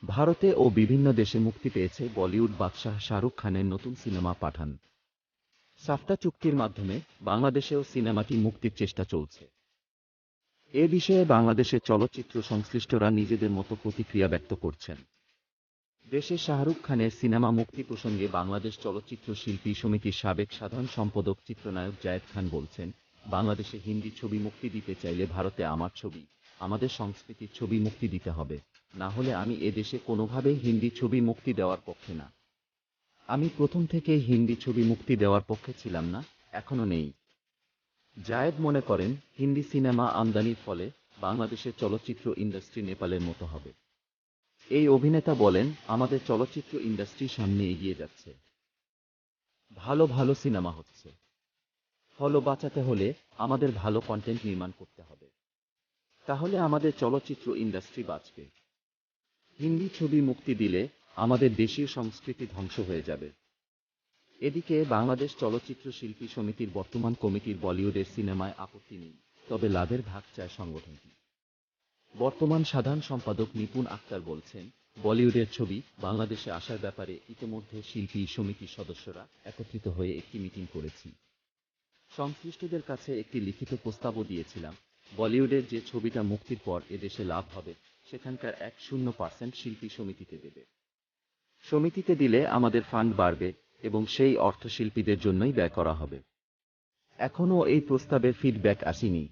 ভারতে ও বিভিন্ন দেশে মুক্তি পেয়েছে বলিউড বাদশাহ শাহরুখ খানের নতুন সিনেমা পাঠান। সাফতা চুক্তির মাধ্যমে বাংলাদেশেও সিনেমাটি মুক্তির চেষ্টা চলছে। এ বিষয়ে বাংলাদেশের চলচ্চিত্র সংশ্লিষ্টরা নিজেদের মতো প্রতিক্রিয়া ব্যক্ত করছেন। দেশে শাহরুখ খানের সিনেমা মুক্তি প্রসঙ্গে বাংলাদেশ চলচ্চিত্র শিল্পী সমিতির সাবেক সাধারণ সম্পাদক চিত্রনায়ক জায়েদ খান বলছেন, বাংলাদেশে হিন্দি ছবি মুক্তি দিতে চাইলে ভারতে আমার ছবি, আমাদের সংস্কৃতির ছবি মুক্তি দিতে হবে, না হলে আমি এদেশে কোনোভাবেই হিন্দি ছবি মুক্তি দেওয়ার পক্ষে না। আমি প্রথম থেকেই হিন্দি ছবি মুক্তি দেওয়ার পক্ষে ছিলাম না, এখনো নেই। জায়েদ মনে করেন, হিন্দি সিনেমা আমদানির ফলে বাংলাদেশের চলচ্চিত্র ইন্ডাস্ট্রি নেপালের মতো হবে। এই অভিনেতা বলেন, আমাদের চলচ্চিত্র ইন্ডাস্ট্রি সামনে এগিয়ে যাচ্ছে, ভালো ভালো সিনেমা হচ্ছে। ফলো বাঁচাতে হলে আমাদের ভালো কন্টেন্ট নির্মাণ করতে হবে, তাহলে আমাদের চলচ্চিত্র ইন্ডাস্ট্রি বাঁচবে। হিন্দি ছবি মুক্তি দিলে আমাদের দেশীয় সংস্কৃতি ধ্বংস হয়ে যাবে। এদিকে বাংলাদেশ চলচ্চিত্র শিল্পী সমিতির বর্তমান কমিটির বলিউডের সিনেমায় আপত্তি নেই, তবে লাভের ভাগ চায় সংগঠনটি। বর্তমান সাধারণ সম্পাদক নিপুণ আক্তার বলছেন, বলিউডের ছবি বাংলাদেশে আসার ব্যাপারে ইতিমধ্যে শিল্পী সমিতির সদস্যরা একত্রিত হয়ে একটি মিটিং করেছি। সংশ্লিষ্টদের কাছে একটি লিখিত প্রস্তাবও দিয়েছিলাম। বলিউডের যে ছবিটা মুক্তির পর এদেশে লাভ হবে, সেখানকার 1% শিল্পী সমিতিতে দেবে। সমিতিতে দিলে আমাদের ফান্ড বাড়বে এবং সেই অর্থ শিল্পীদের জন্যই ব্যয় করা হবে। এখনও এই প্রস্তাবের ফিডব্যাক আসেনি।